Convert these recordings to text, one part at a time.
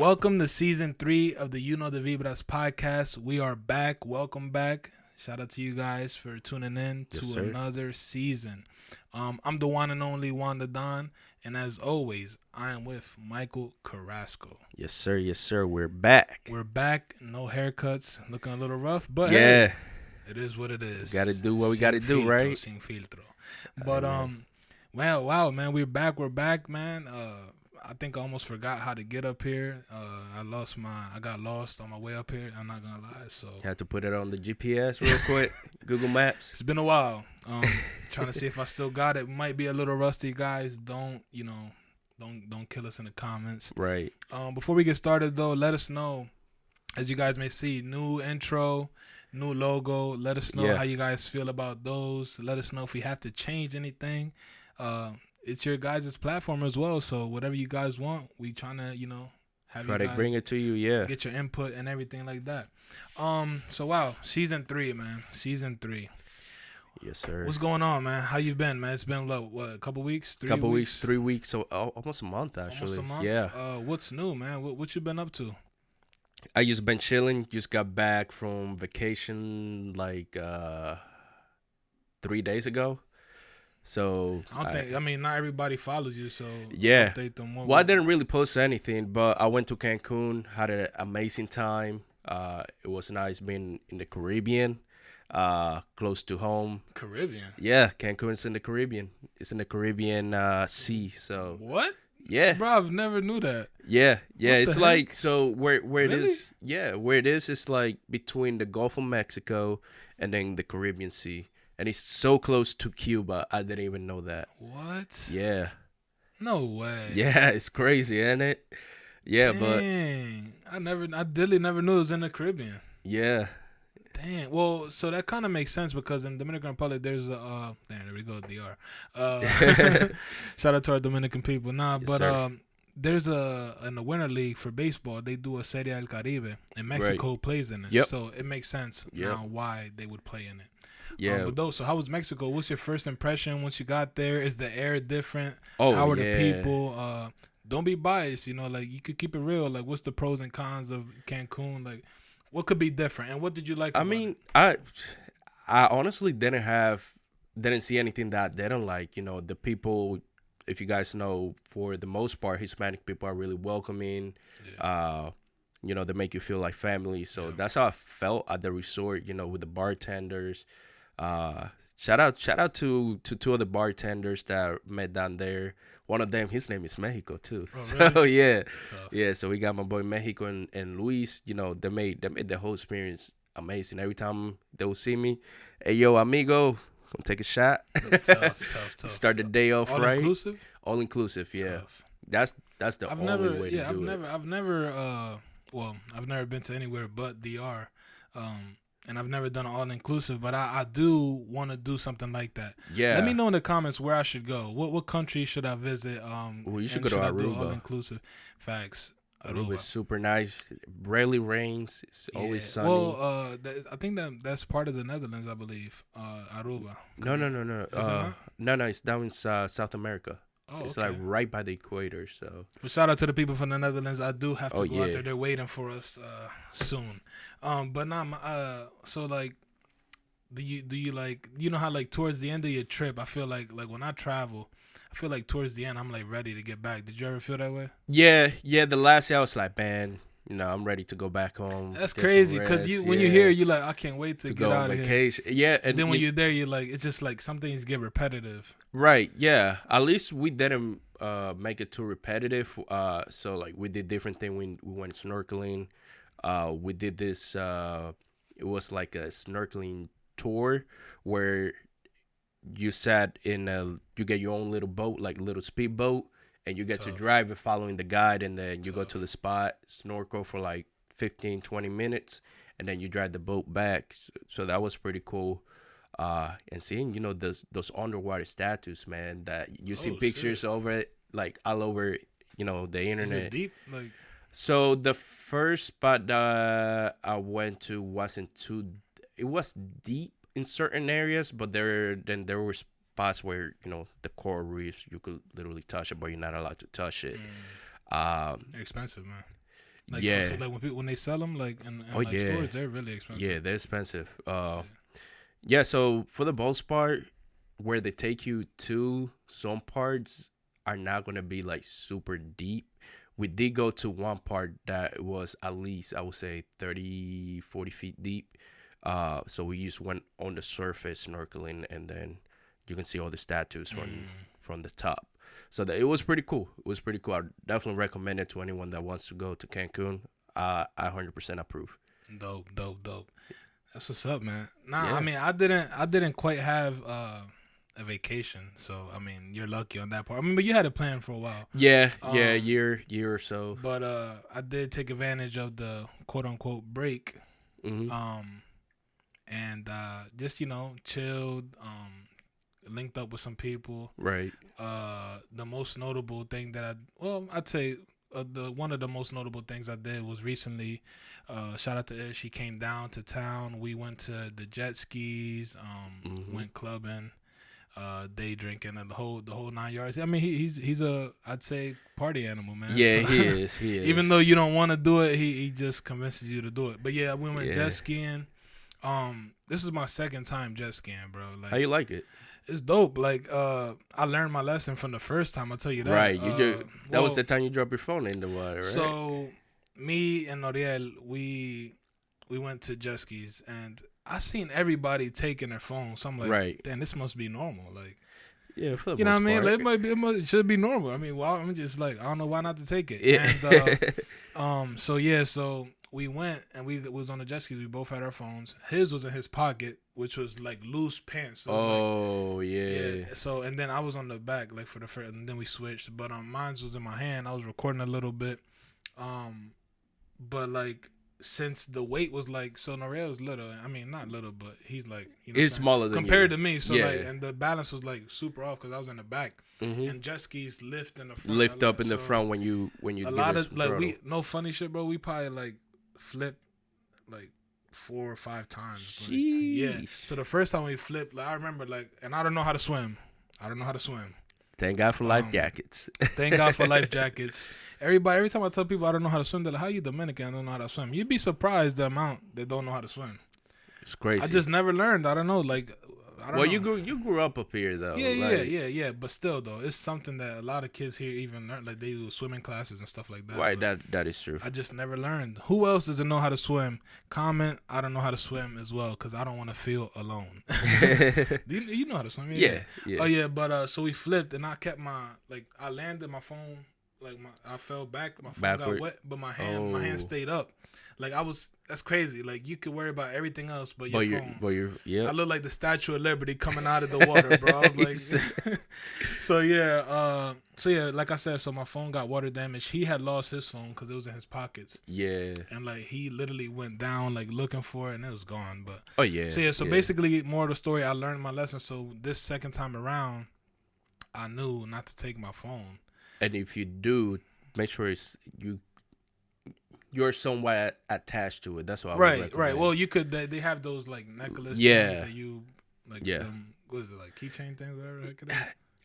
Welcome to season 3 of the You Know the Vibras podcast. We are back. Welcome back. Shout out to you guys for tuning in to another season. I'm the one and only Wanda Don, and as always, I am with Michael Carrasco. Yes, sir. Yes, sir. We're back. We're back. No haircuts. Looking a little rough, but yeah, hey, it is what it is. Got to do what we got to do, right? Sin filtro. But well, wow, man, we're back. We're back, man. I think I almost forgot how to get up here. I got lost on my way up here. I'm not gonna lie. So had to put it on the GPS real quick. Google Maps. It's been a while. Trying to see if I still got it. Might be a little rusty, guys. Don't kill us in the comments. Right. Before we get started, though, let us know. As you guys may see, new intro, new logo. Let us know how you guys feel about those. Let us know if we have to change anything. It's your guys' platform as well, so whatever you guys want, we trying to, try to bring it to you, get your input and everything like that. So wow, season 3, man, season 3. Yes, sir. What's going on, man? How you been, man? It's been what, a couple weeks, 3 weeks, 3 weeks, so almost a month actually. Almost a month? Yeah. What's new, man? What you been up to? I just been chilling. Just got back from vacation like 3 days ago. So I mean, not everybody follows you, so yeah. Update them. Well, I didn't really post anything, but I went to Cancun, had an amazing time. It was nice being in the Caribbean, close to home. Caribbean? Yeah, Cancun's in the Caribbean. It's in the Caribbean Sea. So what? Yeah, bro, I've never knew that. Yeah. It's like, so where really? it is. Yeah, where it is, it's like between the Gulf of Mexico and then the Caribbean Sea. And it's so close to Cuba. I didn't even know that. What? Yeah. No way. Yeah, it's crazy, isn't it? Yeah, Dang. I literally never knew it was in the Caribbean. Yeah. Damn. Well, so that kind of makes sense because in Dominican Republic, there's a there we go, DR. Shout out to our Dominican people. Nah, yes, but there's in the Winter League for baseball, they do a Serie del Caribe, and Mexico plays in it. Yep. So it makes sense now why they would play in it. Yeah. So how was Mexico? What's your first impression once you got there? Is the air different? Oh, how are the people? Don't be biased, like you could keep it real. Like, what's the pros and cons of Cancun? Like, what could be different? And what did you like? I mean, I honestly didn't see anything that they don't like. The people, if you guys know, for the most part, Hispanic people are really welcoming. Yeah. They make you feel like family. So that's how I felt at the resort. With the bartenders. Shout out to two of the bartenders that met down there. One of them, his name is Mexico too. Oh, so really? yeah. Tough. Yeah. So we got my boy Mexico and Luis. They made the whole experience amazing. Every time they will see me, hey yo amigo, come take a shot. Tough. Start the day off all right. Inclusive? All inclusive. Yeah. Tough. That's the only way to do it. I've never been to anywhere but DR. And I've never done all inclusive, but I do want to do something like that. Yeah. Let me know in the comments where I should go. What country should I visit? Well, you should go to Aruba. All inclusive. Facts. Aruba is super nice. Rarely rains. It's always sunny. Well, I think that's part of the Netherlands, I believe. Aruba. No. It's down in South America. Oh, it's okay. like right by the equator. So, well, shout out to the people from the Netherlands. I do have to go out yeah. there. They're waiting for us soon. But so like, do you like, how like towards the end of your trip, I feel like when I travel, I feel like towards the end I'm like ready to get back. Did you ever feel that way? Yeah. The last year I was like, man, I'm ready to go back home. That's crazy because when you're here, you're like, I can't wait to get out of vacation. Here. Yeah, and then when you're there, you're like, it's just like some things get repetitive. Right. Yeah. At least we didn't make it too repetitive. So like we did different things. We went snorkeling. We did this. It was like a snorkeling tour where you sat in you get your own little boat, like a little speedboat. And you get to drive it following the guide, and then you go to the spot, snorkel for like 15, 20 minutes, and then you drive the boat back. So that was pretty cool. And seeing, those underwater statues, man, that you see pictures over it, like all over, the internet. Is it deep? Like, so the first spot that I went to wasn't it was deep in certain areas, but there were spots where the coral reefs you could literally touch it, but you're not allowed to touch it. Expensive, man. Like, yeah. like when they sell them, like in like yeah. stores, they're really expensive. Yeah, they're expensive. Yeah. So for the most part, where they take you to, some parts are not gonna be like super deep. We did go to one part that was at least, I would say, 30, 40 feet deep. So we just went on the surface snorkeling, and then you can see all the statues from the top. So it was pretty cool. It was pretty cool. I definitely recommend it to anyone that wants to go to Cancun. I 100% approve. Dope. That's what's up, man. Nah, Yeah. I mean, I didn't quite have a vacation, so I mean, you're lucky on that part. I mean, but you had a plan for a while. Yeah, year or so. But I did take advantage of the quote unquote break, Mm-hmm. and just chilled, linked up with some people. Right. The most notable thing that I'd say one of the most notable things I did was recently. Shout out to Ed. She came down to town. We went to the jet skis. Went clubbing. Day drinking and the whole 9 yards. I mean, he's a, I'd say, party animal, man. Yeah, So, he is. Even though you don't want to do it, he just convinces you to do it. But yeah, we went jet skiing. This is my second time jet skiing, bro. Like, how you like it? It's dope. Like, I learned my lesson from the first time. I'll tell you that. Right. That was the time you dropped your phone in the water, right? So, me and Noriel, we went to jet skis, and I seen everybody taking their phone. So I'm like, right. damn, this must be normal. Like, yeah, for the you know what I mean? part. Like, it should be normal. I mean, well, I'm just like, I don't know why not to take it. Yeah. And so we went and we was on the jet skis. We both had our phones. His was in his pocket, which was like loose pants. So yeah. So and then I was on the back, like for the first, and then we switched. But mine was in my hand. I was recording a little bit. But like, since the weight was like, so Norell's little. I mean, not little, but he's like, it's smaller than compared you. to me. So like, and the balance was like super off because I was in the back, and jet skis lift in the front. Lift up in the front when you a lot of like no funny shit, bro. We probably like flipped like 4 or 5 times. Like, yeah. So the first time we flipped, like I remember, like, and I don't know how to swim. Thank God for life jackets. Thank God for life jackets. Every time I tell people I don't know how to swim, they're like, how you Dominican? I don't know how to swim. You'd be surprised the amount that don't know how to swim. It's crazy. I just never learned. I don't know. Like, I don't know. You grew up here though. Yeah. But still though, it's something that a lot of kids here even learn. Like they do swimming classes and stuff like that. Right. That is true. I just never learned. Who else doesn't know how to swim? Comment. I don't know how to swim as well because I don't want to feel alone. You know how to swim? Yeah. Oh yeah, but so we flipped and I kept I landed my phone. Like I fell back, my phone got wet, but my hand stayed up. Like that's crazy. Like you could worry about everything else, but your phone. I look like the Statue of Liberty coming out of the water, bro. Like, so yeah, like I said, so my phone got water damage. He had lost his phone because it was in his pockets. Yeah. And like he literally went down like looking for it and it was gone. But so basically, more of the story, I learned my lesson. So this second time around, I knew not to take my phone. And if you do, make sure you're somewhat attached to it. That's what I would recommend. Right. Well, you could. They have those like necklace things that you like. What is it, like keychain things? Whatever the heck it is.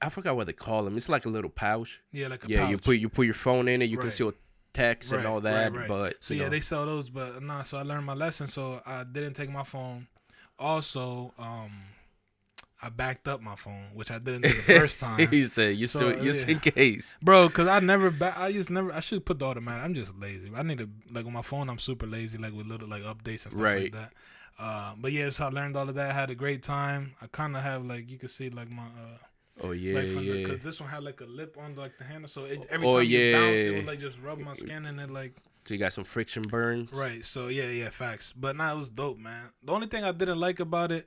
I forgot what they call them. It's like a little pouch. Yeah, like a pouch. You put your phone in it. You can see what text and all that. Right. But so they sell those. But nah. So I learned my lesson. So I didn't take my phone. Also, I backed up my phone, which I didn't do the first time. He said, "Just in case, bro." Because I should put the automatic. I'm just lazy. I need to like on my phone. I'm super lazy, like with little like updates and stuff like that. But yeah, so I learned all of that. I had a great time. I kind of have like you can see like my because this one had like a lip on like the handle, so every time you bounce, it would like just rub my skin and it like. So you got some friction burns, right? So yeah, facts. But it was dope, man. The only thing I didn't like about it.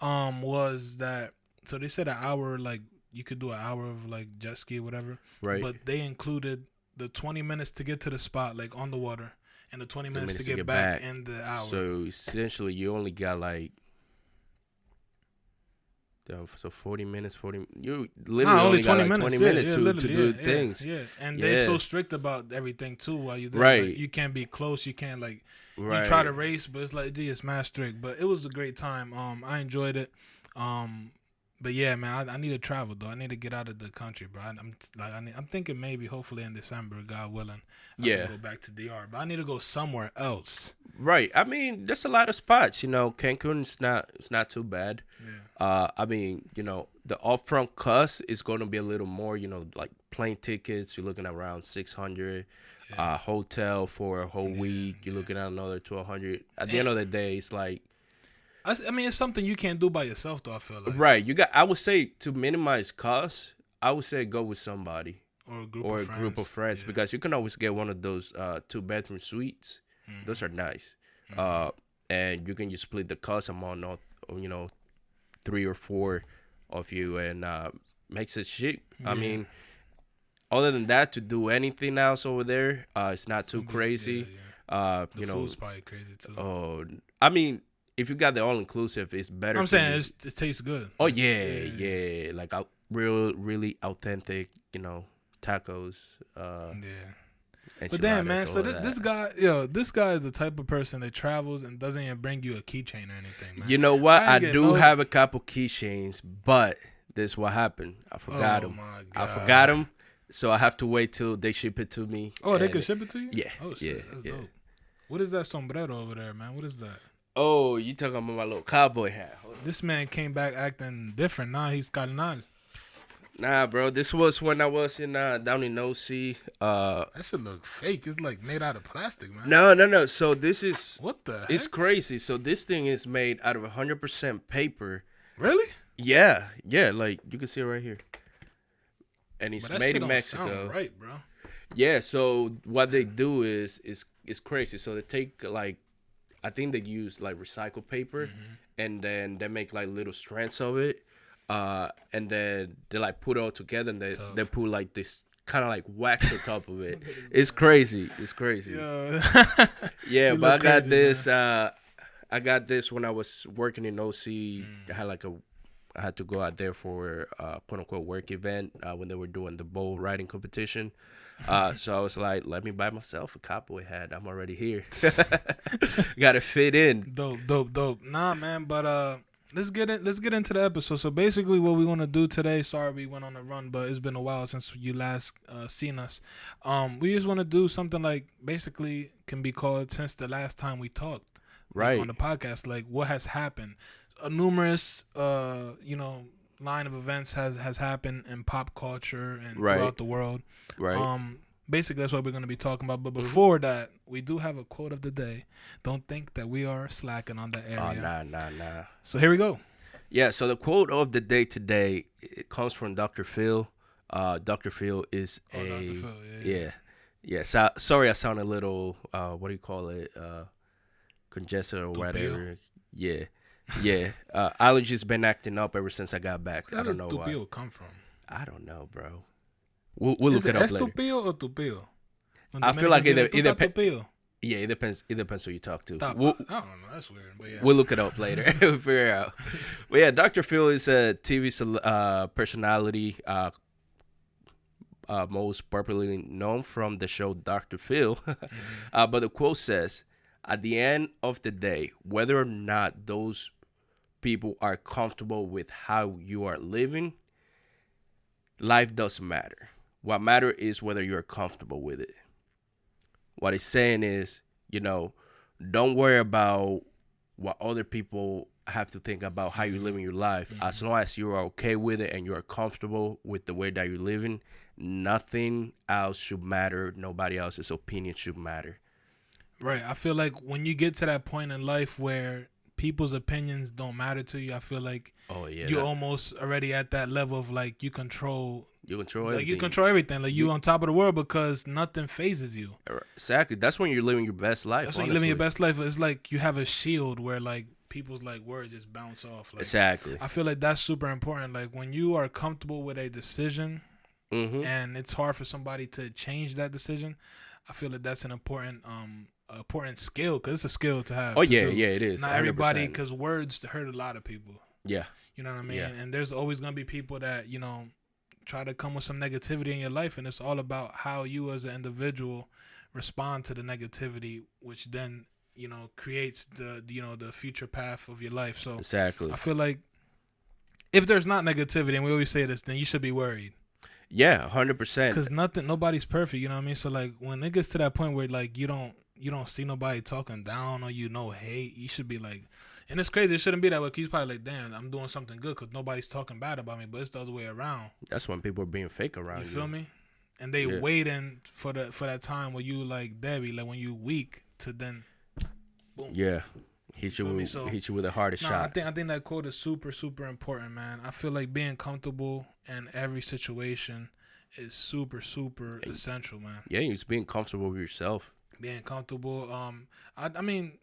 Was that so they said an hour, like you could do an hour of like jet ski or whatever, right? But they included the 20 minutes to get to the spot, like on the water, and the 20 minutes to get back in the hour. So essentially, you only got like 40 minutes. You literally only got like 20 minutes to do things. Yeah, and they're so strict about everything too. While you're there, right? Like, you can't be close. You can't like. Right. You try to race, but it's like, it's mad strict. But it was a great time. I enjoyed it. But yeah, man, I need to travel though. I need to get out of the country, bro. I'm thinking maybe, hopefully in December, God willing, I can Yeah. go back to DR. But I need to go somewhere else. Right. I mean, there's a lot of spots. Cancun is not too bad. Yeah. I mean, the upfront cost is going to be a little more. Like plane tickets, you're looking at around 600. Yeah. Hotel for a whole week, you're looking at another 1,200. At the end of the day, it's like. I mean, it's something you can't do by yourself, though. I feel like. Right. I would say to minimize costs, I would say go with somebody Or a group of friends Yeah. because you can always get one of those 2-bedroom suites. Mm-hmm. Those are nice. And you can just split the cost among, 3 or 4 of you, and makes it cheap. Yeah. I mean, other than that, to do anything else over there, it's not too crazy. Yeah. The food's probably crazy too. Oh, I mean, if you got the all inclusive, it's better. I'm saying it tastes good. Oh yeah. Like really authentic, tacos. Yeah. But damn, man, so this guy is the type of person that travels and doesn't even bring you a keychain or anything, man. You know what? I do have a couple keychains, but this is what happened. I forgot them. I forgot them, so I have to wait till they ship it to me. Oh, they can ship it to you? Yeah. Oh shit, that's dope. What is that sombrero over there, man? What is that? Oh, you talking about my little cowboy hat? This man came back acting different. Now he's carnal. Nah, bro. This was when I was in down in OC. That should look fake. It's like made out of plastic, man. No. So this is what the heck? It's crazy. So this thing is made out of 100% paper. Really? Yeah. Like you can see it right here. And it's made in Mexico. Sound right, bro. Yeah. So what they do is crazy. So they take like, I think they use like recycled paper, and then they make like little strands of it. And then they like put it all together, and they put like this kind of like wax on top of it. It's crazy. Yeah, but I got this. I got this when I was working in OC. I had to go out there for quote unquote work event when they were doing the bull riding competition. So I was like, let me buy myself a cowboy hat. I'm already here. Gotta fit in. Dope. Nah, man, but let's get into the episode. So basically what we want to do today, sorry we went on a run, but it's been a while since you last seen us. We just want to do something like basically can be called since the last time we talked. Right. On the podcast, like what has happened. Numerous line of events has happened in pop culture and throughout the world. Right. Basically that's what we're going to be talking about. But before that, we do have a quote of the day. Don't think that we are slacking on that area. Oh, nah. So here we go. Yeah, so the quote of the day today, it comes from Dr. Phil. Dr. Phil is Dr. Phil, yeah. So, sorry I sound a little, what do you call it? Congested or whatever. Yeah. Allergies been acting up ever since I got back. I don't know why. Where does come from? I don't know, bro. We'll look it up later. Estupio or tupio? I feel like it depends. Yeah, it depends who you talk to. I don't know. That's weird. But yeah. We'll look it up later. We'll figure it out. But yeah, Dr. Phil is a TV personality, most popularly known from the show Dr. Phil. But the quote says, at the end of the day, whether or not those people are comfortable with how you are living, life doesn't matter. What matters is whether you're comfortable with it. What he's saying is, don't worry about what other people have to think about how you're living your life. As long as you are okay with it and you are comfortable with the way that you're living, nothing else should matter. Nobody else's opinion should matter. Right. I feel like when you get to that point in life where people's opinions don't matter to you, I feel like you're almost already at that level of like you control everything. Like you control everything. Like you on top of the world because nothing phases you. Exactly. That's when you're living your best life. That's when you're living your best life. It's like you have a shield where like people's like words just bounce off. Like, exactly. I feel like that's super important. Like when you are comfortable with a decision and it's hard for somebody to change that decision, I feel like that's an important skill because it's a skill to have. Oh yeah, it is. Not 100%. Everybody, because words hurt a lot of people. Yeah. You know what I mean? Yeah. And there's always gonna be people that try to come with some negativity in your life, and it's all about how you as an individual respond to the negativity, which then creates the the future path of your life. So exactly, I feel like if there's not negativity, and we always say this, then you should be worried. Yeah, 100%. Because nobody's perfect, you know what I mean? So like when it gets to that point where like you don't see nobody talking down on you, no hate, you should be like, and it's crazy, it shouldn't be that way. Cause you're probably like, damn, I'm doing something good because nobody's talking bad about me, but it's the other way around. That's when people are being fake around you. You feel me? And they waiting for that time where you like Debbie, like when you weak to then, boom. Yeah. Hit you with the hardest shot. I think that quote is super, super important, man. I feel like being comfortable in every situation is super, super essential, man. Yeah, just being comfortable with yourself. Being comfortable. I mean,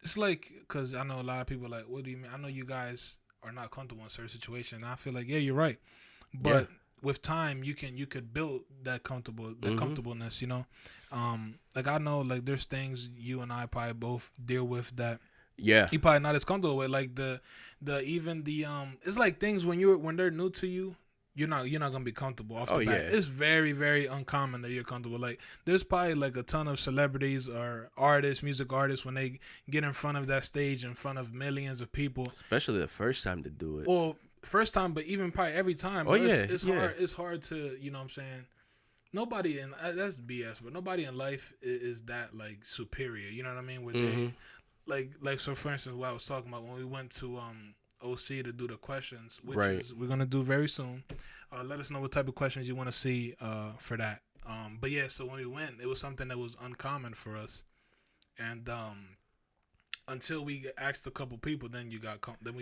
it's like, because I know a lot of people like, what do you mean? I know you guys are not comfortable in certain situations. And I feel like, yeah, you're right. But with time, you could build that comfortableness, you know? Like I know like there's things you and I probably both deal with that you probably not as comfortable with. Like it's like things when they're new to you, you're not gonna be comfortable off the bat. Yeah. It's very, very uncommon that you're comfortable. Like there's probably like a ton of celebrities or music artists, when they get in front of that stage in front of millions of people, especially the first time to do it. Well, first time, but even probably every time. It's hard. It's hard to, you know what I'm saying. Nobody in that's BS, but nobody in life is that like superior. You know what I mean? Where they like so. For instance, what I was talking about when we went to OC to do the questions, which is we're gonna do very soon. Let us know what type of questions you want to see for that. But yeah, so when we went, it was something that was uncommon for us, and until we asked a couple people, then we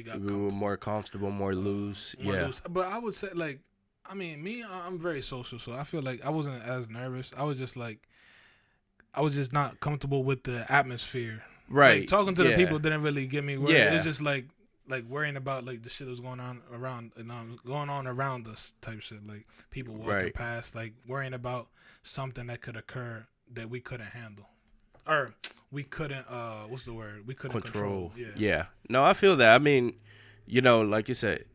got we were more comfortable, more loose. Loose. But I would say like, I mean, I'm very social, so I feel like I wasn't as nervous. I was just not comfortable with the atmosphere. Right. Like, talking to the people didn't really get me worried. It was just like worrying about like the shit that was going on around us type shit. Like people walking past, like worrying about something that could occur that we couldn't handle. Or we couldn't what's the word? We couldn't control. Yeah. No, I feel that. I mean, you know, like you said,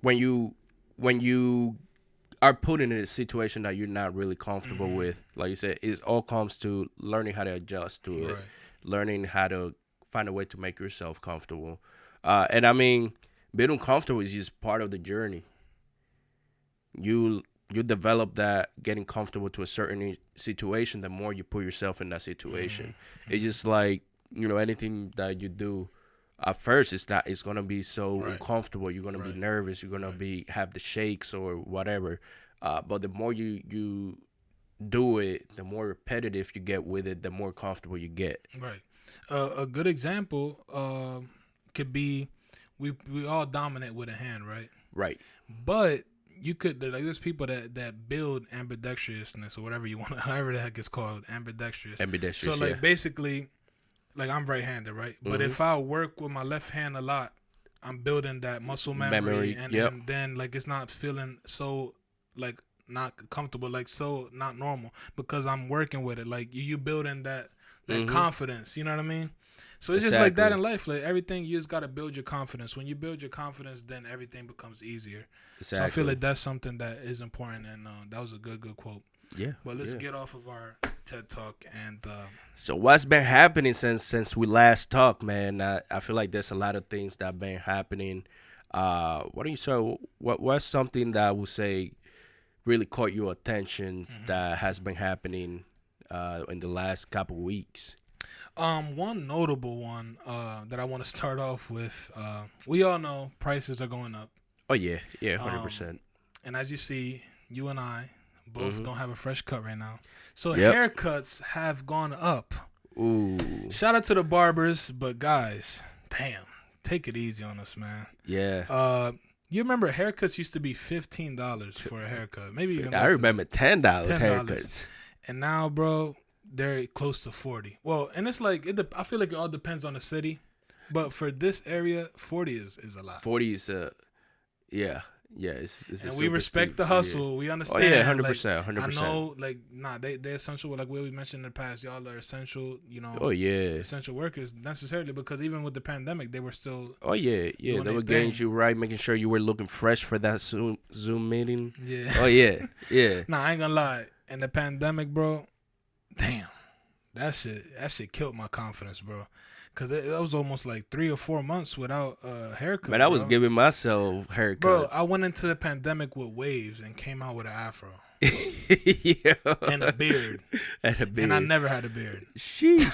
when you are put in a situation that you're not really comfortable with, like you said, it all comes to learning how to adjust to it, learning how to find a way to make yourself comfortable. And I mean, being uncomfortable is just part of the journey. You develop that getting comfortable to a certain situation, the more you put yourself in that situation. It's just like, you know, anything that you do at first, it's gonna be so uncomfortable. You're gonna be nervous. You're gonna have the shakes or whatever. But the more you do it, the more repetitive you get with it, the more comfortable you get. Right. A good example could be we all dominate with a hand, right? Right. But you could like there's people that build ambidextrousness or whatever you want, however the heck it's called, ambidextrous. Ambidextrous. So like basically, like I'm right-handed, right? But if I work with my left hand a lot, I'm building that muscle memory and then like it's not feeling so like not comfortable, like so not normal because I'm working with it. Like you building that confidence, you know what I mean? So it's just like that in life. Like everything, you just gotta build your confidence. When you build your confidence, then everything becomes easier. Exactly. So I feel like that's something that is important, and that was a good quote. Yeah. But let's get off of our TED Talk and. So what's been happening since we last talked, man? I feel like there's a lot of things that have been happening. What's something that I would say really caught your attention that has been happening in the last couple of weeks? One notable one that I want to start off with. We all know prices are going up. Oh yeah, 100%. And as you see, you and I both don't have a fresh cut right now, so haircuts have gone up. Ooh! Shout out to the barbers, but guys, damn, take it easy on us, man. Yeah. You remember haircuts used to be $15 for a haircut, maybe even. I remember $10 haircuts, and now, bro, they're close to 40. Well, and it's like I feel like it all depends on the city, but for this area, 40 is a lot. 40 is yeah. It's and we respect the hustle. We understand. Oh yeah, 100%, 100%. I know, like, they're essential. Like we mentioned in the past, y'all are essential. You know. Oh yeah. Essential workers necessarily because even with the pandemic, they were still. Oh yeah. They were getting you right, making sure you were looking fresh for that Zoom meeting. Yeah. Oh yeah. Nah, I ain't gonna lie. In the pandemic, bro, damn, that shit killed my confidence, bro. Cause it was almost like 3 or 4 months without a haircut. Man, I was bro. giving myself haircuts. Bro, I went into the pandemic with waves and came out with an afro. Yeah. And a beard. And I never had a beard. Sheesh.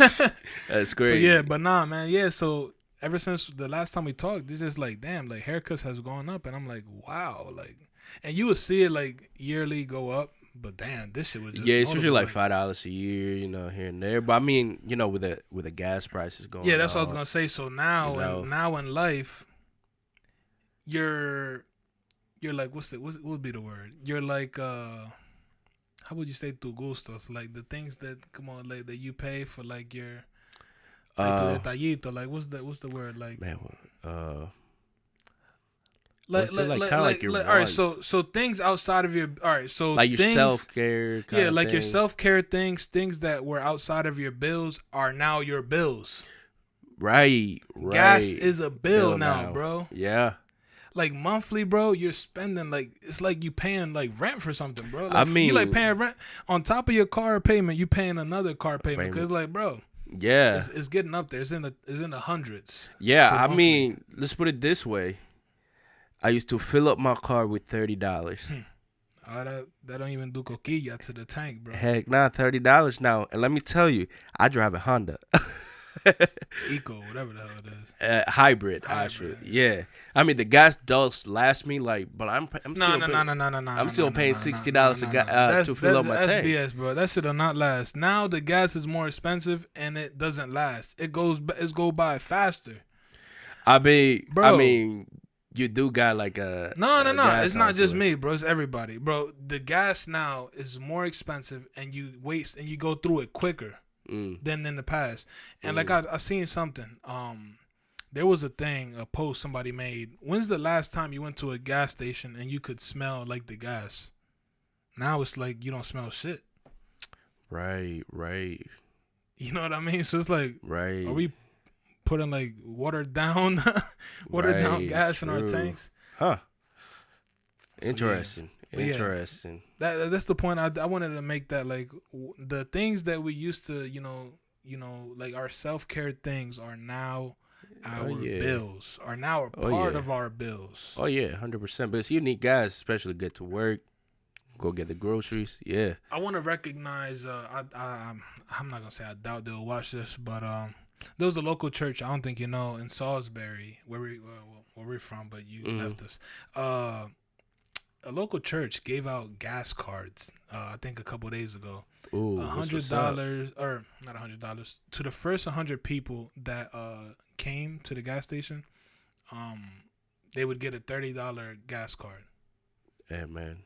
That's So crazy. yeah, but nah, man, yeah. So ever since the last time we talked, this is like, damn, like haircuts has gone up, and I'm like, wow, like, and you would see it like yearly go up, but damn, this shit was just Yeah, it's usually notable, like $5 a year, here and there. But I mean, with the gas prices going. Yeah, that's what I was gonna say. So now, now in life, you're like, what would be the word? You're like, how would you say tu gustos? Like the things that come on, like that you pay for, like your. Like tu detallito, like what's the word, like man, like all right, so things outside of your, all right, so like your things, self-care yeah, like thing. your self-care things that were outside of your bills are now your bills. Right. Gas is a bill now, bro. Yeah. Like monthly, bro, you're spending like, it's like you paying like rent for something, bro. Like, I mean, you like paying rent on top of your car payment. You paying another car payment because, like, bro, yeah, it's getting up there. It's in the hundreds. Yeah, I mean, let's put it this way. I used to fill up my car with $30. Oh, that don't even do coquilla to the tank, bro. Heck, nah, $30 now. And let me tell you, I drive a Honda. Eco, whatever the hell it is. Hybrid, actually. Yeah. I mean, the gas does last me, like, but I'm still paying $60 to fill up my tank. That's BS, bro. That shit'll not last. Now the gas is more expensive and it doesn't last. It go by faster. I mean, you do got like a no. It's not just me, bro. It's everybody, bro. The gas now is more expensive, and you waste and you go through it quicker than in the past. And like I seen something. There was a post somebody made. When's the last time you went to a gas station and you could smell like the gas? Now it's like you don't smell shit. Right. You know what I mean? So it's like, right. Are we putting like watered down gas in our tanks? Huh. So, Interesting. Yeah. Interesting. That's the point. I wanted to make that, like, the things that we used to, like our self-care things are now our bills, are now a part of our bills. Oh yeah, 100%. But you need gas, especially to get to work, go get the groceries. Yeah. I want to recognize. I'm not gonna say I doubt they'll watch this, but there was a local church. I don't think you know, in Salisbury, where we're from, but you left us. A local church gave out gas cards. I think a couple days ago. Ooh, $100, or not $100, to the first 100 people that came to the gas station. They would get a $30 gas card. Yeah, man.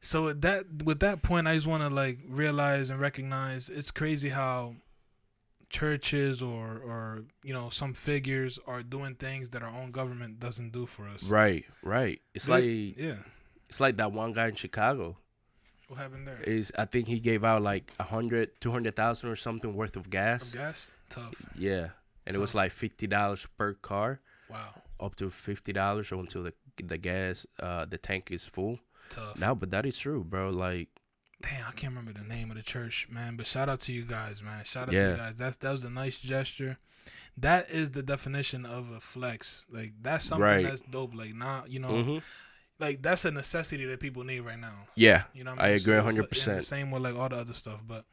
So with that point, I just want to like realize and recognize it's crazy how churches or some figures are doing things that our own government doesn't do for us. Right. It's it's like that one guy in Chicago. What happened there? I think he gave out like 200,000 or something worth of gas. Tough. Yeah, and it was like $50 per car. Wow. Up to $50 or until the gas the tank is full. Tough. No, but that is true, bro. Like, damn, I can't remember the name of the church, man. But shout out to you guys, man. Shout out to you guys. That was a nice gesture. That is the definition of a flex. Like, that's something that's dope. Like, now, like, that's a necessity that people need right now. Yeah, you know what I mean? I agree 100%. The same with like all the other stuff, but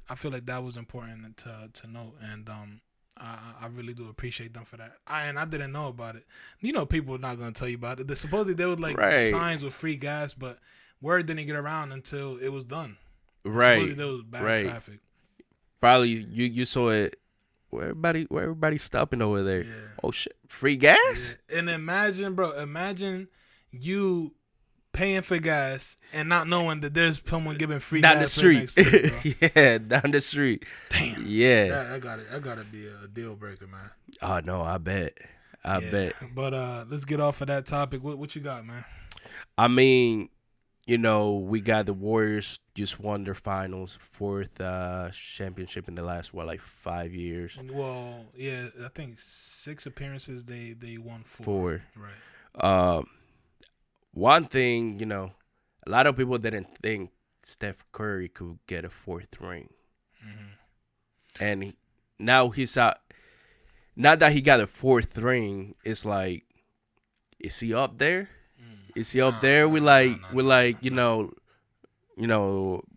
I feel like that was important to note, and I really do appreciate them for that. I didn't know about it. People are not gonna tell you about it. Supposedly there was like signs with free gas, but word didn't get around until it was done. Right. Supposedly there was bad traffic. Probably you saw it. Where everybody's stopping over there. Yeah. Oh shit, free gas. Yeah. And imagine you paying for gas and not knowing that there's someone giving free down gas the street. Next to you, bro. Yeah, down the street. Damn. Yeah. I gotta be a deal breaker, man. Oh no, I bet. I bet. But let's get off of that topic. What you got, man? I mean, we got the Warriors just won their finals, fourth championship in the last 5 years. Well, yeah, I think 6 appearances they won 4. Right. One thing, a lot of people didn't think Steph Curry could get a 4th ring. Mm-hmm. And now he's out. now that he got a fourth ring, it's like, is he up there? Is he up there? We like,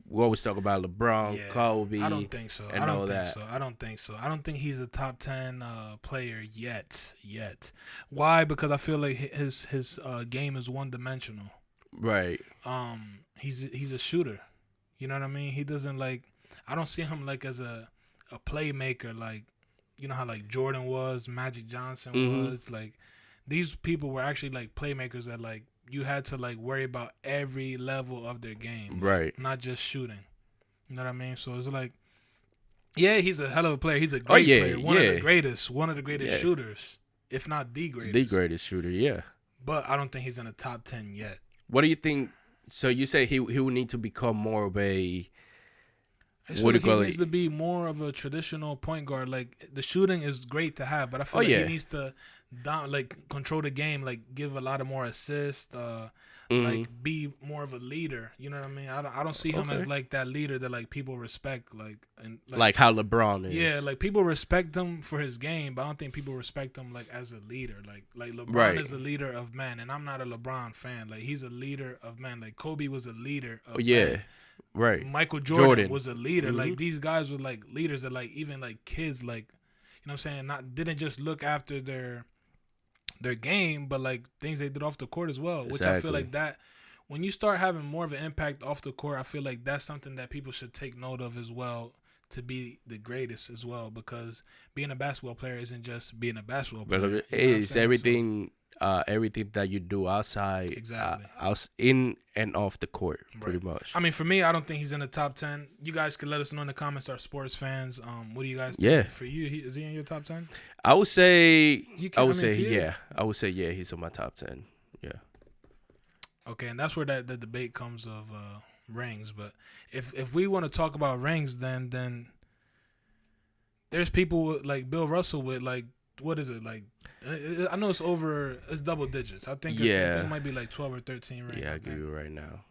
we always talk about LeBron, Yeah, Kobe. I don't think so. And I don't all think that. so. I don't think so. I don't think he's a top 10 player yet. Why? Because I feel like his game is one dimensional. Right. He's a shooter. You know what I mean? He doesn't like. I don't see him like as a playmaker. Like, you know how like Jordan was, Magic Johnson was. Like, these people were actually like playmakers that like you had to like worry about every level of their game, Right. not just shooting. You know what I mean? So it's like, yeah, he's a hell of a player. He's a great player, one of the greatest shooters, if not the greatest. The greatest shooter, yeah. But I don't think he's in the top 10 yet. What do you think? So you say he would need to become more of a. I feel like he needs to be more of a traditional point guard. Like, the shooting is great to have, but I feel like he needs to control the game, like give a lot of more assists, like be more of a leader. You know what I mean? I don't see him as like that leader that like people respect, like how LeBron is. Yeah, like people respect him for his game, but I don't think people respect him like as a leader. Like LeBron is a leader of men, and I'm not a LeBron fan. Like, he's a leader of men. Like, Kobe was a leader of men. Right. Michael Jordan was a leader. Like, these guys were like leaders that like even like kids, like, you know what I'm saying, didn't just look after their game, but like things they did off the court as well. Which I feel like that when you start having more of an impact off the court, I feel like that's something that people should take note of as well, to be the greatest as well, because being a basketball player isn't just being a basketball player. It's everything. Everything that you do outside, in and off the court, pretty much. I mean, for me, I don't think he's in the top 10. You guys can let us know in the comments, our sports fans. What do you guys think? Yeah. For you, is he in your top 10? I would say, I would say, yeah, he's in my top 10. Yeah. Okay, and that's where the debate comes of rings. But if we want to talk about rings, then there's people like Bill Russell with like, what is it, like, I know it's double digits. I think it might be like 12 or 13 rings. Yeah, I give you right now.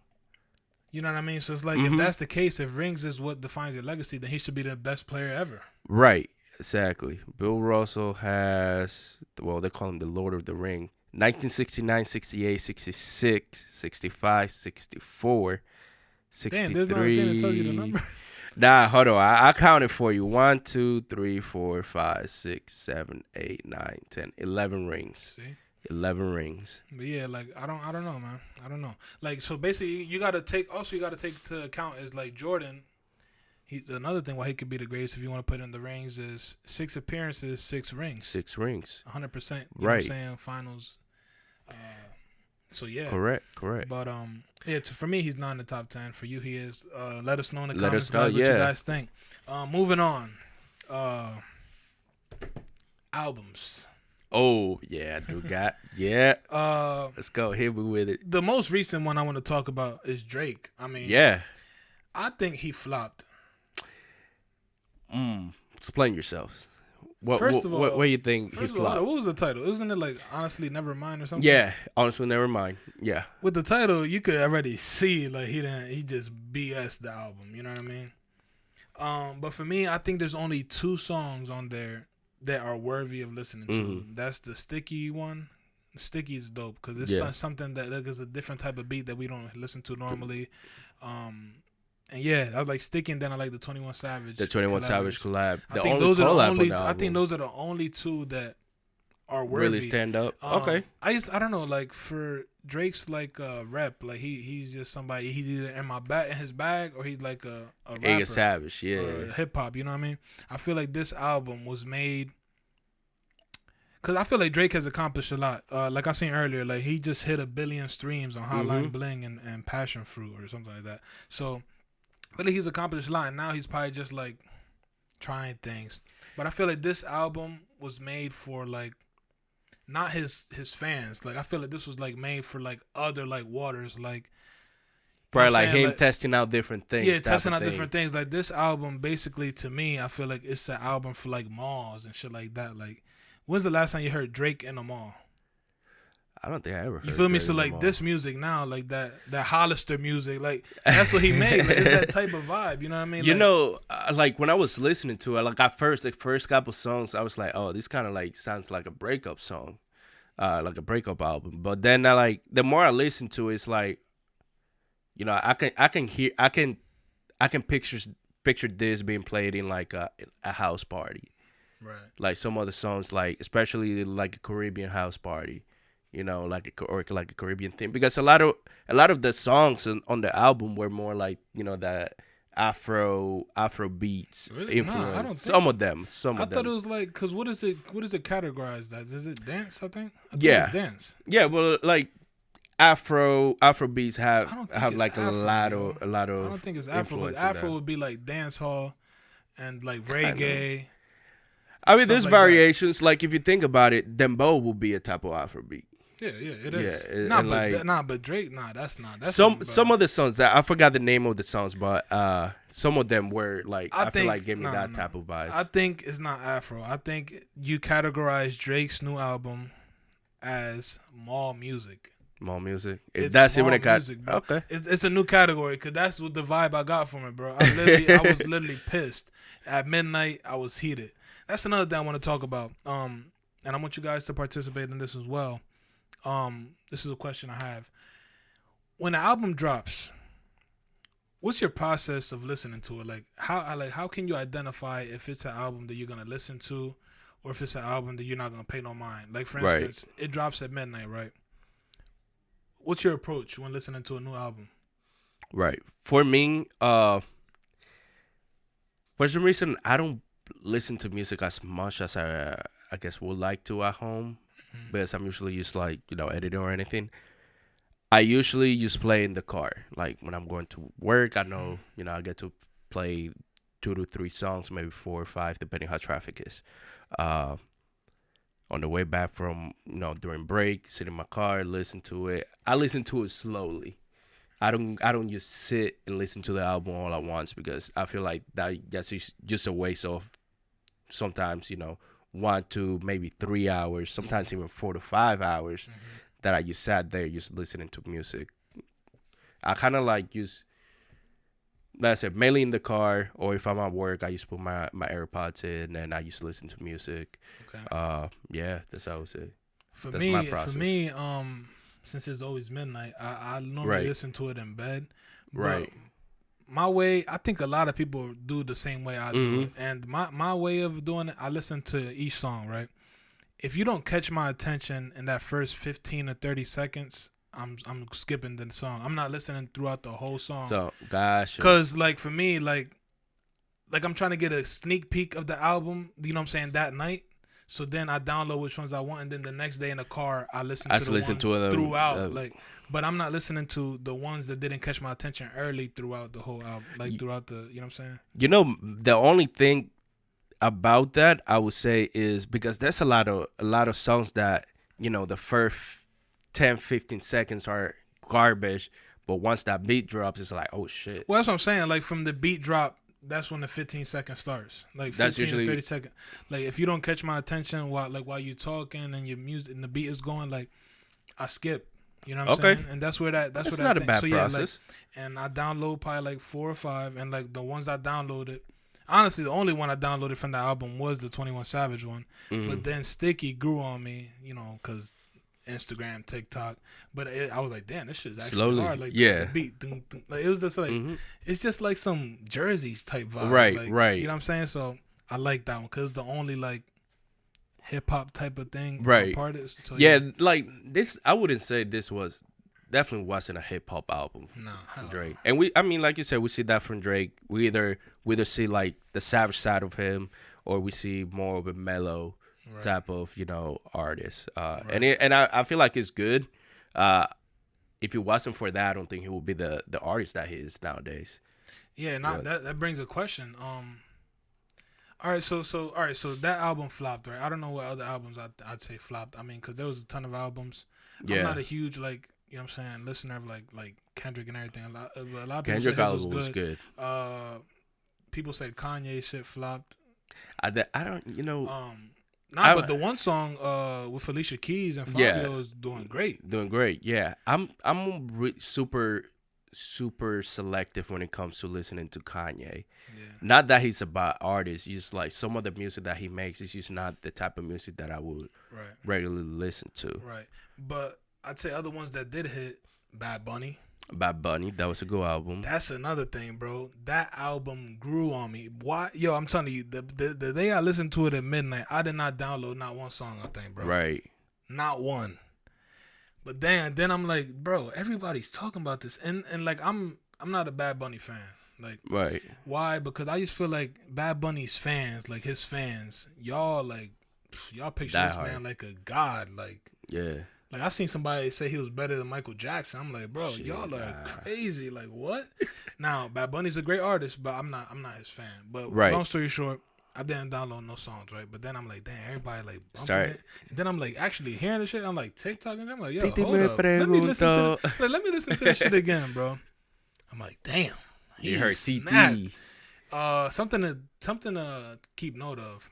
You know what I mean? So it's like, if that's the case, if rings is what defines your legacy, then he should be the best player ever. Right, exactly. Bill Russell has, well, they call him the Lord of the Ring. 1969, 68, 66, 65, 64, 63. Damn, there's no other thing that tells you the number. Nah, hold on. I counted for you. 1, 2, 3, 4, 5, 6, 7, 8, 9, 10, 11 rings. See? 11 rings. But yeah, like, I don't know, man. I don't know. Like, so basically, you got to take into account is like Jordan. He's another thing why he could be the greatest if you want to put in the rings is 6 appearances, 6 rings. 6 rings. 100%. You right. Know what I'm saying? Finals. So yeah. Correct. But yeah, for me he's not in the top 10. For you he is. Let us know in the comments guys, what you guys think. Moving on. Albums. Oh yeah, I do got let's go. Hit me with it. The most recent one I want to talk about is Drake. I mean, I think he flopped. Explain yourselves. What do you think he flopped? What was the title? Isn't it like Honestly Nevermind or something? Yeah, Honestly Nevermind. Yeah. With the title, you could already see like he just BS the album. You know what I mean? But for me, I think there's only 2 songs on there that are worthy of listening to. That's the Sticky one. Sticky is dope because it's something that is a different type of beat that we don't listen to normally. And yeah, I like Sticky, and then I like the 21 Savage. The 21 Savage collab. I think those are the only 2 that are worthy. Really stand up. Okay. I don't know, like for Drake's like rep, like he's just somebody. He's either in his bag or he's like a rapper. A Savage, yeah. Hip hop, you know what I mean? I feel like this album was made because I feel like Drake has accomplished a lot. Like I seen earlier, like he just hit 1 billion streams on Hotline Bling and Passion Fruit or something like that. So I feel like he's accomplished a lot, and now he's probably just like trying things. But I feel like this album was made for like not his fans. Like I feel like this was like made for like other like waters, like probably like him like, testing out different things. Yeah, testing out different things. Like this album, basically to me, I feel like it's an album for like malls and shit like that. Like, when's the last time you heard Drake in a mall? I don't think I ever heard. You feel me? Drake So no like more. this music now, like that Hollister music, like that's what he made. Like, it's that type of vibe. You know what I mean? You like, know, like when I was listening to it, like at first, the first couple songs, I was like, "Oh, this kind of like sounds like a breakup song, like a breakup album." But then, the more I listen to it, it's like, you know, I can picture this being played in like a house party, right. like some other songs, like especially like a Caribbean house party, you know, or like a Caribbean thing, because a lot of the songs on the album were more like, you know, that Afro beats Really? Nah, I influence. don't think Some so. of them, some I of thought it them. was like, cause what is it categorized as? Is it dance? I think it Yeah, was dance. yeah. Well, like Afro beats I don't think have it's like Afro, yo. a lot I don't of think it's Afro, cause influence in Afro that. would be like dance hall and like Kind of. reggae, I mean, stuff there's like that. variations. Like if you think about it, Dembow will be a type of Afro beat. Yeah, it Yeah, is. and like But Drake, that's not. That's some of the songs that I forgot the name of the songs, but some of them were like I feel think like gave me that type of vibes. I think it's not Afro. I think you categorize Drake's new album as mall music. More music. It's That's even mall a cat. music, bro. Okay. It's a new category because that's what the vibe I got from it, bro. I was literally pissed. At midnight, I was heated. That's another thing I want to talk about. And I want you guys to participate in this as well. This is a question I have. When the album drops, what's your process of listening to it? Like how can you identify if it's an album that you're gonna listen to, or if it's an album that you're not gonna pay no mind? Like for Right. instance, it drops at midnight, right? What's your approach when listening to a new album? Right. For me, for some reason, I don't listen to music as much as I guess would like to at home, because I'm usually just like, you know, editing or anything. I usually just play in the car. Like when I'm going to work, I know, you know, I get to play 2 to 3 songs, maybe 4 or 5, depending how traffic is. On the way back from, you know, during break, sit in my car, listen to it. I listen to it slowly. I don't just sit and listen to the album all at once, because I feel like that's just a waste of sometimes, you know, 1 to maybe 3 hours, sometimes even 4 to 5 hours that I just sat there just listening to music. I kind of like just, like I said, mainly in the car, or if I'm at work, I just put my AirPods in and I just listen to music. Okay. Yeah, that's how I would say. For That's me, my process. since it's always midnight, I normally Right. listen to it in bed. But Right. my way, I think a lot of people do the same way I do Mm-hmm. it. And my way of doing it, I listen to each song, right? If you don't catch my attention in that first 15 or 30 seconds, I'm skipping the song. I'm not listening throughout the whole song. So, gosh. Cause like for me, like I'm trying to get a sneak peek of the album, you know what I'm saying, that night. So then I download which ones I want, and then the next day in the car I listen to the ones them throughout. But I'm not listening to the ones that didn't catch my attention early throughout the whole album, like throughout the, you know what I'm saying? You know, the only thing about that I would say is because there's a lot of songs that, you know, the first 10-15 seconds are garbage, but once that beat drops, it's like, oh shit. Well, that's what I'm saying. Like from the beat drop, that's when the 15 seconds starts. Like 15 That's usually to 30 seconds. Like if you don't catch my attention while you talking and your music and the beat is going, like I skip. You know what I'm saying? And that's That's where not that a bad thing. process. And I download probably like 4 or 5, and like the ones I downloaded, honestly, the only one I downloaded from the album was the 21 Savage one. But then Sticky grew on me, you know, because Instagram, TikTok. But I was like, damn, this shit's actually Slowly, hard. Like yeah. the beat, dun, dun. Like it was just like it's just like some Jerseys type vibe. Right, like, right. You know what I'm saying? So I like that one because the only like hip hop type of thing. Right. Part is, so, Yeah, like this, I wouldn't say this was definitely wasn't a hip hop album from Drake. And I mean, like you said, we see that from Drake. We either see like the savage side of him, or we see more of a mellow type of, you know, artist. And I feel like it's good. If it wasn't for that, I don't think he would be the artist that he is nowadays. Yeah, that brings a question. All right, so that album flopped, right? I don't know what other albums I'd say flopped. I mean, because there was a ton of albums. Yeah. I'm not a huge like, you know what I'm saying, listener of like Kendrick and everything. A lot of people Kendrick said his album was good. People said Kanye shit flopped. I don't, you know. Nah, but the one song with Felicia Keys and Fabio is doing great. Doing great. Yeah, I'm super selective when it comes to listening to Kanye. Yeah. Not that he's a bad artist, just like some of the music that he makes is just not the type of music that I would regularly listen to. Right. But I'd say other ones that did hit, Bad Bunny. Bad Bunny, that was a good album. That's another thing, bro. That album grew on me. Why? Yo, I'm telling you, the day I listened to it at midnight, I did not download not one song, I think, bro. Right. Not one. But then I'm like, bro, everybody's talking about this. And like I'm not a Bad Bunny fan. Like, right. Why? Because I just feel like Bad Bunny's fans, like his fans, y'all picture this man like a god. Like, yeah. Like, I seen somebody say he was better than Michael Jackson. I'm like, bro, y'all are crazy. Like, what? Now, Bad Bunny's a great artist, but I'm not his fan. But long story short, I didn't download no songs, right? But then I'm like, damn, everybody like bumping it. And then I'm like, actually hearing the shit. I'm like, TikTok, and I'm like, yo, hold up. Let me listen to this shit again, bro. I'm like, damn. You heard TT. Something to keep note of.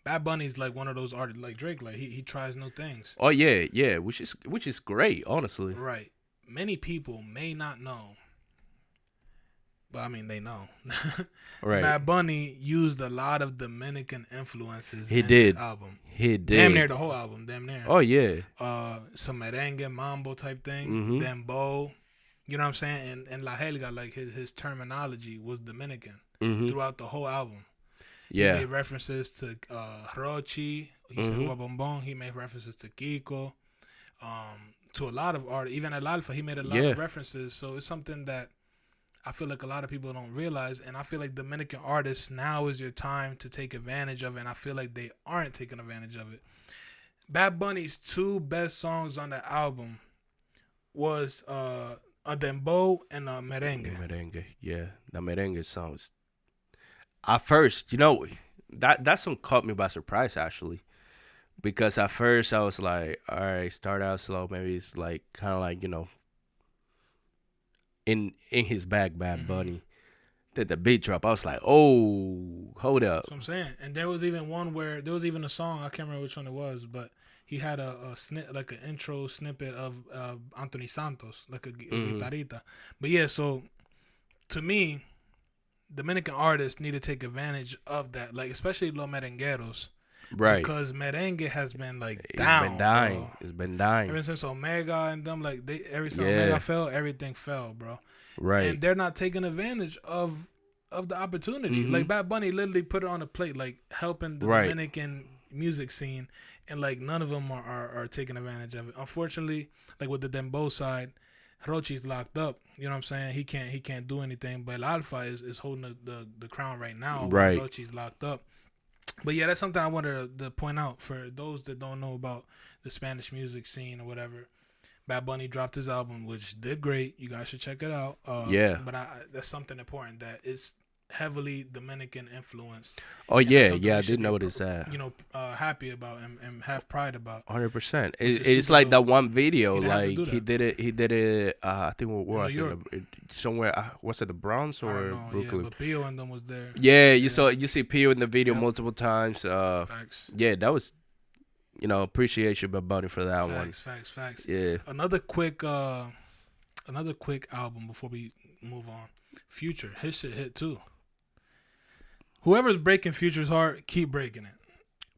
Bad Bunny's like one of those artists like Drake. Like he tries new things. Oh yeah, which is great, honestly. Right. Many people may not know, but I mean they know. Right. Bad Bunny used a lot of Dominican influences. He in did. This album. He did. Damn near the whole album. Damn near. Oh yeah. Some merengue, mambo type thing. Mm-hmm. Dembow. You know what I'm saying? And La Helga, like his terminology was Dominican throughout the whole album. Yeah. He made references to Rochi. He said Ua Bombon. He made references to Kiko. To a lot of art. Even at Alpha, he made a lot of references. So it's something that I feel like a lot of people don't realize. And I feel like Dominican artists, now is your time to take advantage of it. And I feel like they aren't taking advantage of it. Bad Bunny's 2 best songs on the album was a dembow and a merengue. Merengue, yeah. The merengue song was... At first, that song caught me by surprise, actually. Because at first, I was like, all right, start out slow. Maybe it's like, kind of like, in his bag, Bad Bunny. Then the beat drop. I was like, oh, hold up. That's what I'm saying. And there was even a song, I can't remember which one it was, but he had a like an intro snippet of Anthony Santos, like a guitarrita. But yeah, so to me, Dominican artists need to take advantage of that, like especially los merengueros, right? Because merengue has been like down. It's been dying. Bro. It's been dying ever since Omega and them. Like every time Omega fell, everything fell, bro. Right. And they're not taking advantage of the opportunity. Like Bad Bunny literally put it on a plate, like helping the Dominican music scene, and like none of them are taking advantage of it. Unfortunately, like with the Dembow side, Rochi's locked up. You know what I'm saying? He can't do anything. But Alpha is holding the crown right now. Right. Rochi's locked up. But yeah, that's something I wanted to point out for those that don't know about the Spanish music scene or whatever. Bad Bunny dropped his album, which did great. You guys should check it out. But that's something important, that it's heavily Dominican influenced. Oh yeah, I did notice that. Happy about and have pride about. 100%. It's like that one video, like he did it. I think what was it? Somewhere. Was it the Bronx or Brooklyn? Yeah, but Pio and them was there. Yeah, you see Pio in the video multiple times. Facts. Yeah, that was. Appreciation by Bunny for that one. Facts. Yeah. Another quick album before we move on. Future, his shit hit too. Whoever's breaking Future's heart, keep breaking it.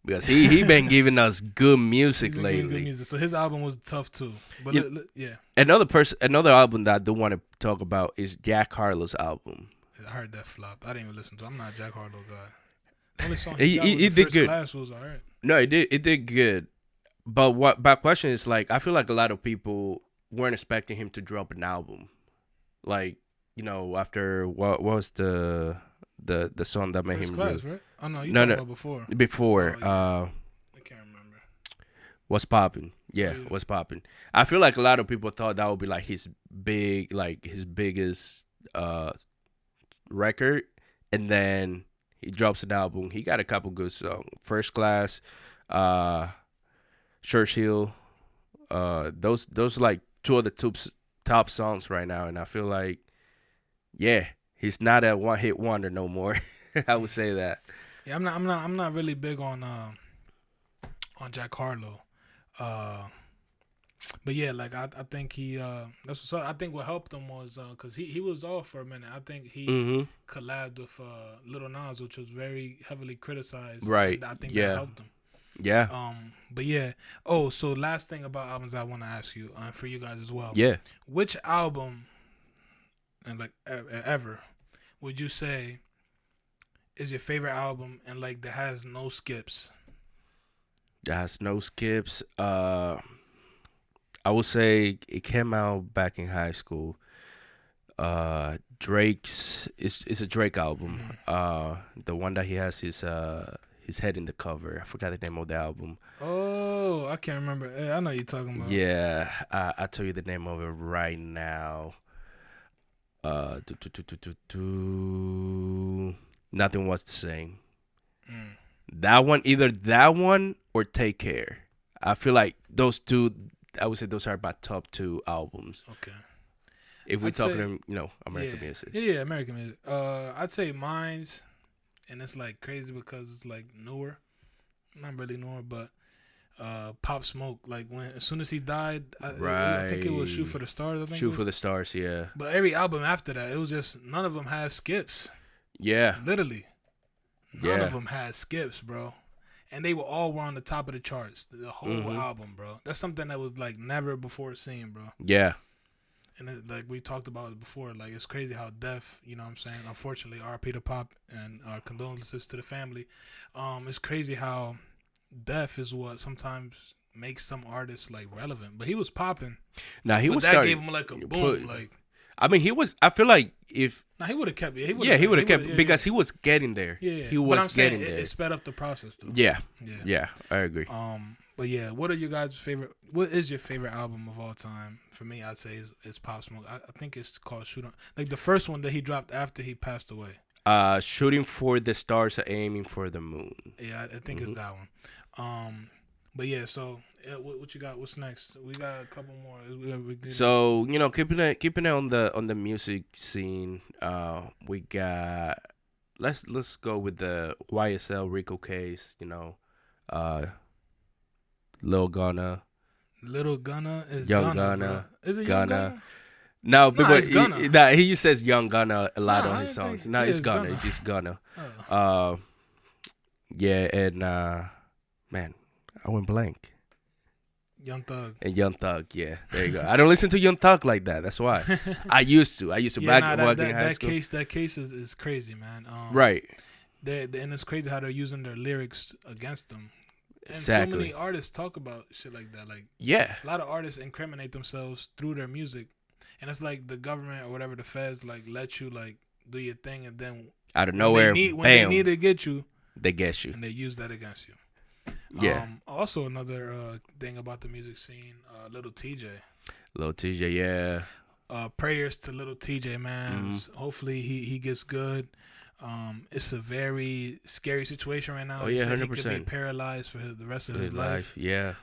Because he been giving us good music lately. Good music. So his album was tough too. But yeah. Another album that I do want to talk about is Jack Harlow's album. I heard that flop. I didn't even listen to it. I'm not a Jack Harlow guy. The only song he did First good. Class was all right. No, it did good. But my question is, like, I feel like a lot of people weren't expecting him to drop an album. Like, after what was the song that made First him Class, right? Oh no, you talking about before. Before. I can't remember. What's Poppin'? Yeah, What's Poppin'? I feel like a lot of people thought that would be like his biggest record, and then he drops an album. He got a couple good songs. First Class, Churchill. Those like two of the top songs right now, and I feel like, yeah, he's not a one-hit wonder no more. I would say that. Yeah, I'm not really big on Jack Harlow. Uh, but yeah, like I think he that's so I think what helped him was because he was off for a minute. I think he Mm-hmm. collabed with Lil Nas, which was very heavily criticized, Right. and I think that Yeah. helped him. Yeah. But yeah. Oh, so last thing about albums I want to ask you, for you guys as well. Yeah. Which album, and like ever, would you say is your favorite album and like that has no skips? That's no skips. I would say it came out back in high school. Drake's it's a Drake album. Mm-hmm. The one that he has his head in the cover. I forgot the name of the album. Oh, I can't remember. I know you're talking about. Yeah, I'll tell you the name of it right now. Do, do, do, do, do, do. Nothing was the same. Mm. That one, either that one or Take Care. I feel like those two. I would say those are my top two albums. Okay. If we're I'd talking, say, American yeah, music. yeah, American music. I'd say mine's, and it's like crazy because it's like newer, not really newer, but Pop Smoke. Like as soon as he died, I think it was Shoot for the Stars. I think Shoot for the Stars, yeah. But every album after that, it was just none of them had skips. Yeah. Literally, none Yeah. of them had skips, bro. And they were all on the top of the charts, the whole album, bro. That's something that was like never before seen, bro. Yeah. And like we talked about it before, like it's crazy how death, you know what I'm saying? Unfortunately, R.P. to Pop and our condolences to the family. It's crazy how death is what sometimes makes some artists like relevant. But he was popping. Now he but was that starting. gave him like a boom. Like I mean, he was. I feel like if. Nah, he would have kept it. He would have kept because he was getting there. Yeah, he was getting there. It sped up the process though. Yeah, I agree. But yeah, what are you guys' favorite? What is your favorite album of all time? For me, I'd say it's Pop Smoke. I think it's called Shoot On. Like the first one that he dropped after he passed away. Shooting for the stars, aiming for the moon. Yeah, I think it's that one. But yeah, so what you got? What's next? We got a couple more. So keeping it on the music scene. We got let's go with the YSL Rico case. Lil Gunna. Little Gunna is Young Gunna. Gunna. Bro. Is it Gunna. Young Gunna? No, because it's Gunna. he says Young Gunna a lot Nah, on his I songs. think- No, yeah, it's it's Gunna. Gunna. It's just Gunna. Oh. Yeah, and man, I went blank. Young Thug. And Young Thug, yeah, there you go. I don't listen to Young Thug like that. That's why. I used to Yeah, back nah, in high school. That case is crazy, man. Right. And it's crazy how they're using their lyrics against them. And Exactly. so many artists talk about shit like that. Like Yeah. a lot of artists incriminate themselves through their music, and it's like the government or whatever, the feds, like let you like do your thing, and then Out of nowhere, when bam, they need to get you, they get you. and they use that against you. Yeah. Also, another thing about the music scene, Little TJ. Lil TJ, yeah. Prayers to Little TJ, man. Hopefully he gets good. It's a very scary situation right now. Oh yeah, 100%. He could be paralyzed for the rest of his life. Yeah.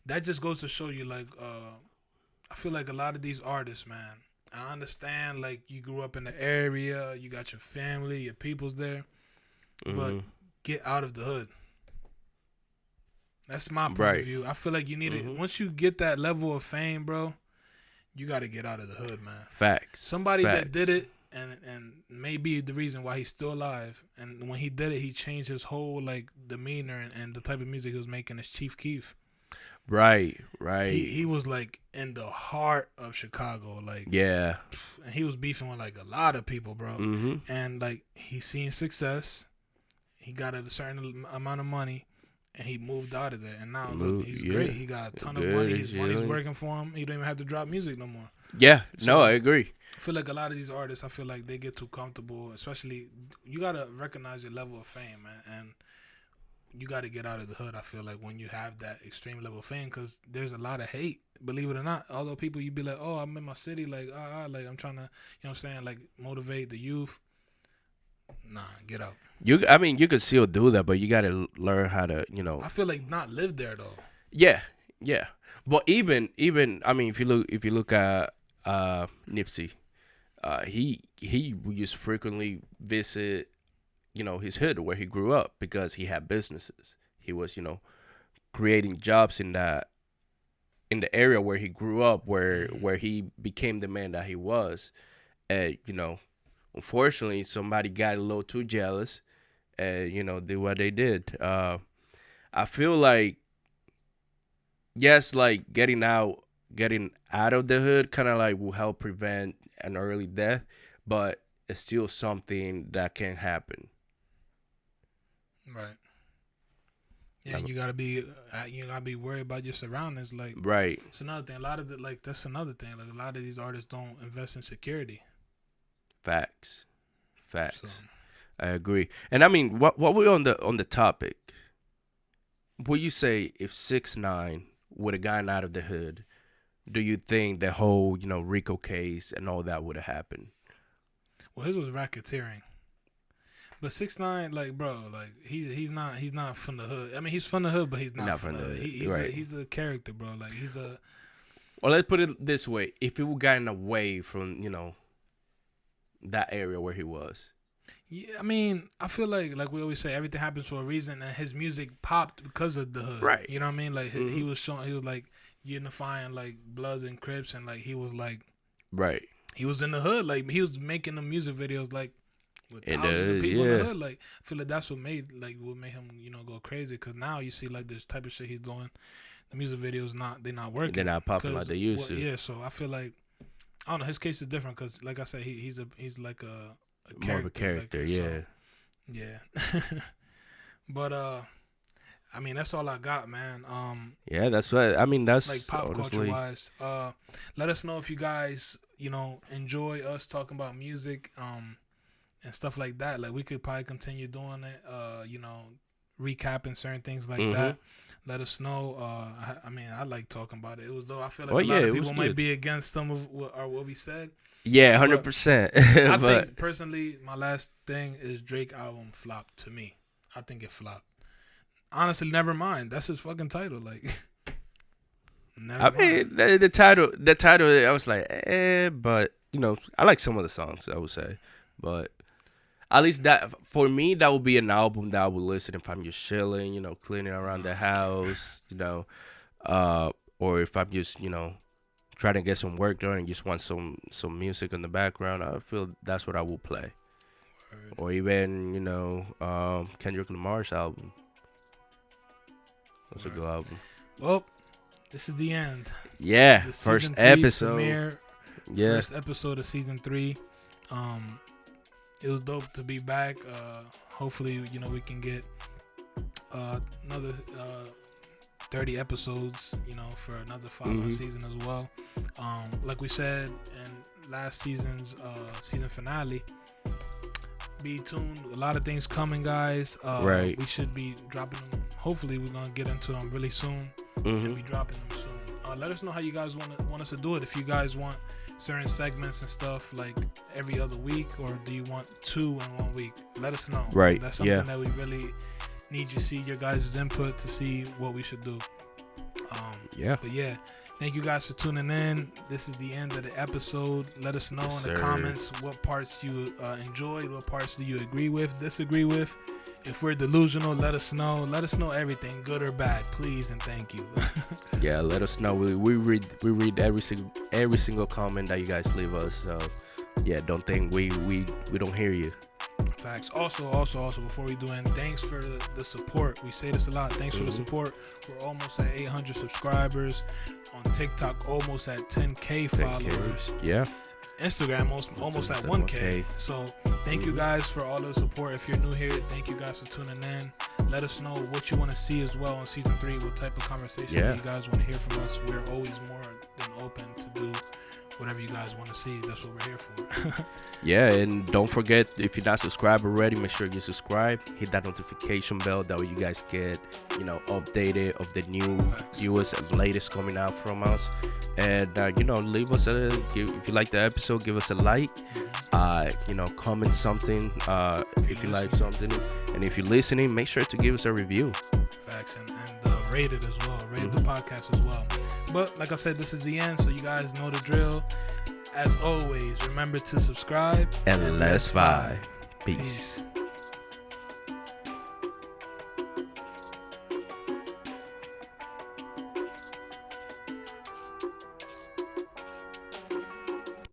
That just goes to show you, like, I feel like a lot of these artists, man. I understand, like, you grew up in the area, you got your family, your people's there, but get out of the hood. That's my point of view. I feel like you need to, once you get that level of fame, bro, you got to get out of the hood, man. Facts. Somebody that did it and maybe the reason why he's still alive. And when he did it, he changed his whole like demeanor and the type of music he was making as Chief Keef. Right. He was like in the heart of Chicago, like Yeah. and he was beefing with like a lot of people, bro. And like he's seen success, he got a certain amount of money. And he moved out of there, and now look, he's great. He got a ton of money. His money's working for him. He don't even have to drop music no more. Yeah, So, no, I agree. I feel like a lot of these artists, I feel like they get too comfortable. Especially, you gotta recognize your level of fame, man, and you gotta get out of the hood. I feel like when you have that extreme level of fame, because there's a lot of hate. Believe it or not, although people you be like, oh, I'm in my city, like like I'm trying to, you know what I'm saying, like motivate the youth. Nah, get out. You could still do that, but you gotta learn how to, I feel like not live there though. Yeah. But even I mean, if you look at Nipsey, he used to frequently visit his hood where he grew up, because he had businesses. He was, creating jobs in the area where he grew up, where he became the man that he was. And, unfortunately, somebody got a little too jealous and, did what they did. I feel like, yes, like getting out of the hood kind of like will help prevent an early death, but it's still something that can happen. Right. Yeah, you gotta be worried about your surroundings. Like, right. It's another thing. That's another thing. Like, a lot of these artists don't invest in security. Facts. So. I agree. And I mean, what we're on the topic. Would you say if 6ix9ine would have gotten out of the hood, do you think the whole Rico case and all that would have happened? Well, his was racketeering. But 6ix9ine, like, bro, like he's not from the hood. I mean, he's from the hood, but he's not from the hood. He's a character, bro. Like, he's a. Well, let's put it this way: if he would gotten away from that area where he was. Yeah, I mean, I feel like we always say, everything happens for a reason, and his music popped because of the hood. Right. You know what I mean? Like, he was like unifying like Bloods and Crips, and like he was like. Right. He was in the hood, like he was making the music videos like. With thousands of people in the hood, like, I feel like that's what made him go crazy. Because now you see like this type of shit he's doing, the music videos they're not working. They're not popping like they used to. Yeah, so I feel like I don't know. His case is different because, like I said, he's like a character. More of a character, like, yeah. So, yeah. But I mean, that's all I got, man. Yeah, that's what I mean. That's like pop culture wise. Let us know if you guys enjoy us talking about music. And stuff like that. Like, we could probably continue doing it, recapping certain things like that. Let us know. I mean, I like talking about it. It was, though, I feel like a lot of people might be against some of what we said. Yeah, 100%. I think, personally, my last thing is Drake album flopped to me. I think it flopped. Honestly, never mind. That's his fucking title. Like, never mind. Mean, the title, I was like, but, I like some of the songs, I would say. But at least that, for me, that would be an album that I would listen if I'm just chilling, cleaning around the house, or if I'm just, trying to get some work done and just want some music in the background. I feel that's what I will play. Word. Or even, Kendrick Lamar's album. That's a good album. Well, this is the end. Yeah, first episode. Premiere, first episode of season 3. It was dope to be back. Hopefully, we can get another 30 episodes, for another 5-month season as well. Like we said in last season's season finale, be tuned. A lot of things coming, guys. Right. We should be dropping them. Hopefully, we're going to get into them really soon. And be dropping them soon. Let us know how you guys want us to do it. If you guys want certain segments and stuff like every other week, or do you want 2 in 1 week? Let us know. Right. That's something that we really need to see your guys' input to see what we should do. But yeah, thank you guys for tuning in. This is the end of the episode. Let us know in the comments what parts you enjoyed, what parts do you agree with, disagree with. If we're delusional, let us know. Let us know everything, good or bad, please and thank you. Yeah, let us know. We read every single comment that you guys leave us. So yeah, don't think we don't hear you. Facts. Also, before we do end, thanks for the support. We say this a lot. Thanks for the support. We're almost at 800 subscribers on TikTok. Almost at 10K followers. Yeah. Instagram almost at 1K. So thank you guys for all the support. If you're new here, thank you guys for tuning in. Let us know what you want to see as well in season 3. What type of conversation you guys want to hear from us. We're always more than open to do whatever you guys want to see. That's what we're here for. Yeah, and don't forget, if you're not subscribed already, make sure you subscribe. Hit that notification bell. That way you guys get, updated of the newest and latest coming out from us. And, leave us if you like the episode, give us a like. Comment something if you like something. And if you're listening, make sure to give us a review. Facts. And rate it as well. Rate the podcast as well. But like I said, this is the end, so you guys know the drill. As always, remember to subscribe. And let's vibe. Peace.